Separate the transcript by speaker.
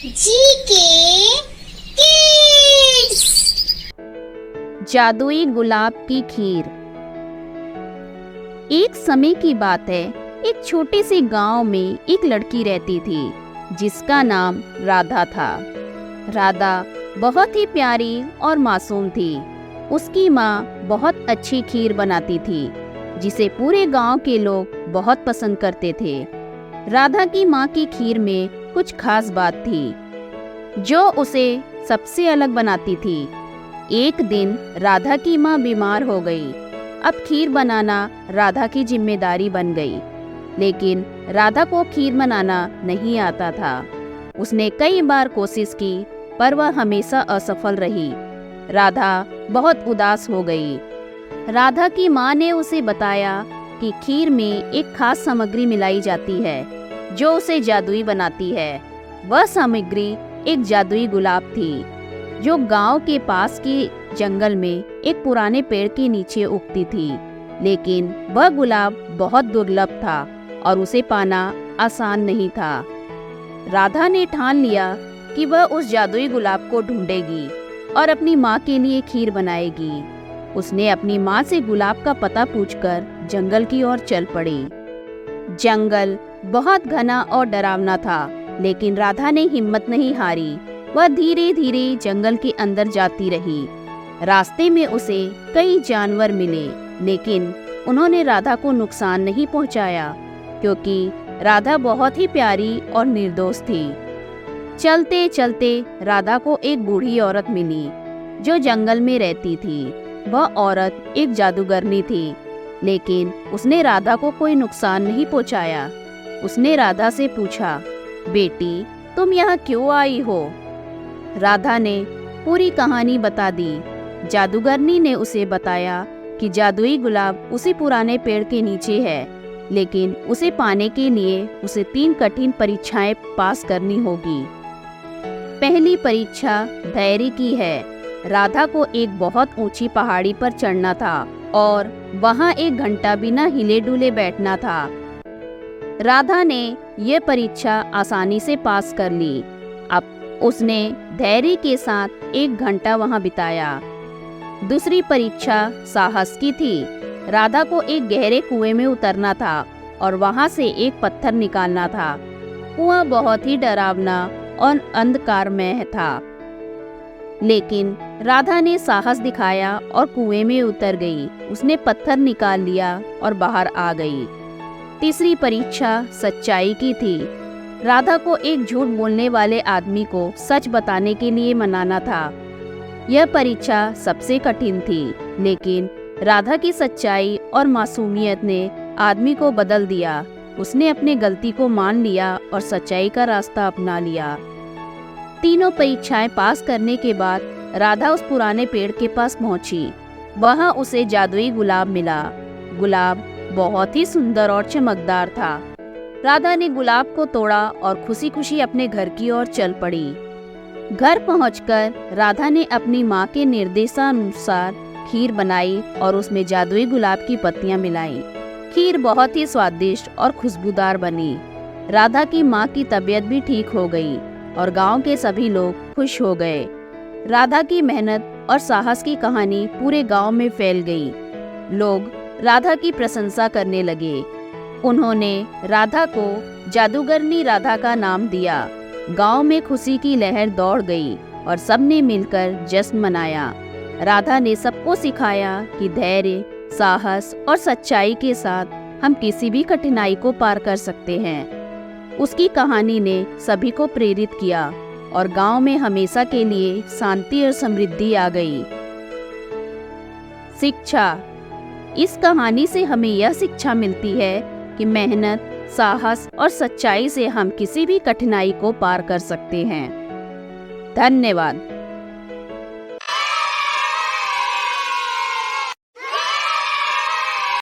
Speaker 1: GK kids.
Speaker 2: जादुई गुलाब की खीर। एक समय की बात है, एक छोटे से गांव में एक लड़की रहती थी जिसका नाम राधा था। राधा बहुत ही प्यारी और मासूम थी। उसकी माँ बहुत अच्छी खीर बनाती थी जिसे पूरे गांव के लोग बहुत पसंद करते थे। राधा की माँ की खीर में कुछ खास बात थी जो उसे सबसे अलग बनाती थी। एक दिन राधा की माँ बीमार हो गई। अब खीर बनाना राधा की जिम्मेदारी बन गई, लेकिन राधा को खीर बनाना नहीं आता था। उसने कई बार कोशिश की पर वह हमेशा असफल रही। राधा बहुत उदास हो गई। राधा की माँ ने उसे बताया कि खीर में एक खास सामग्री मिलाई जाती है जो उसे जादुई बनाती है। वह सामग्री एक जादुई गुलाब थी जो गांव के पास के जंगल में एक पुराने पेड़ के नीचे उगती थी, लेकिन वह गुलाब बहुत दुर्लभ था और उसे पाना आसान नहीं था। राधा ने ठान लिया कि वह उस जादुई गुलाब को ढूंढेगी और अपनी माँ के लिए खीर बनाएगी। उसने अपनी माँ से गुलाब का पता पूछकर जंगल की ओर चल पड़ी। जंगल बहुत घना और डरावना था, लेकिन राधा ने हिम्मत नहीं हारी। वह धीरे धीरे जंगल के अंदर जाती रही। रास्ते में उसे कई जानवर मिले, लेकिन उन्होंने राधा को नुकसान नहीं पहुंचाया क्योंकि राधा बहुत ही प्यारी और निर्दोष थी। चलते चलते राधा को एक बूढ़ी औरत मिली जो जंगल में रहती थी। वह औरत एक जादूगरनी थी, लेकिन उसने राधा को कोई नुकसान नहीं पहुंचाया। उसने राधा से पूछा, बेटी तुम यहाँ क्यों आई हो? राधा ने पूरी कहानी बता दी। जादूगरनी ने उसे बताया कि जादुई गुलाब उसी पुराने पेड़ के नीचे है, लेकिन उसे पाने के लिए उसे 3 कठिन परीक्षाएं पास करनी होगी। पहली परीक्षा धैर्य की है। राधा को एक बहुत ऊंची पहाड़ी पर चढ़ना था और वहां 1 घंटा बिना हिले डुले बैठना था। राधा ने यह परीक्षा आसानी से पास कर ली। अब उसने धैर्य के साथ 1 घंटा वहां बिताया। दूसरी परीक्षा साहस की थी। राधा को एक गहरे कुएं में उतरना था और वहां से एक पत्थर निकालना था। कुआं बहुत ही डरावना और अंधकारमय था, लेकिन राधा ने साहस दिखाया और कुएं में उतर गई। उसने पत्थर निकाल लिया और बाहर आ गई। तीसरी परीक्षा सच्चाई की थी। राधा को एक झूठ बोलने वाले आदमी को सच बताने के लिए मनाना था। यह परीक्षा सबसे कठिन थी, लेकिन राधा की सच्चाई और मासूमियत ने आदमी को बदल दिया। उसने अपनी गलती को मान लिया और सच्चाई का रास्ता अपना लिया। तीनों परीक्षाएं पास करने के बाद राधा उस पुराने पेड़ के पास पहुंची। वहां उसे जादुई गुलाब मिला। गुलाब बहुत ही सुंदर और चमकदार था। राधा ने गुलाब को तोड़ा और खुशी खुशी अपने घर की ओर चल पड़ी। घर पहुंचकर राधा ने अपनी माँ के निर्देशानुसार खीर बनाई और उसमें जादुई गुलाब की पत्तियां मिलाई। खीर बहुत ही स्वादिष्ट और खुशबूदार बनी। राधा की माँ की तबीयत भी ठीक हो गई और गांव के सभी लोग खुश हो गए। राधा की मेहनत और साहस की कहानी पूरे गांव में फैल गई। लोग राधा की प्रशंसा करने लगे। उन्होंने राधा को जादूगरनी राधा का नाम दिया। गांव में खुशी की लहर दौड़ गई और सबने मिलकर जश्न मनाया। राधा ने सबको सिखाया कि धैर्य, साहस और सच्चाई के साथ हम किसी भी कठिनाई को पार कर सकते हैं। उसकी कहानी ने सभी को प्रेरित किया और गांव में हमेशा के लिए शांति और समृद्धि आ गई। शिक्षा। इस कहानी से हमें यह शिक्षा मिलती है कि मेहनत, साहस और सच्चाई से हम किसी भी कठिनाई को पार कर सकते हैं। धन्यवाद।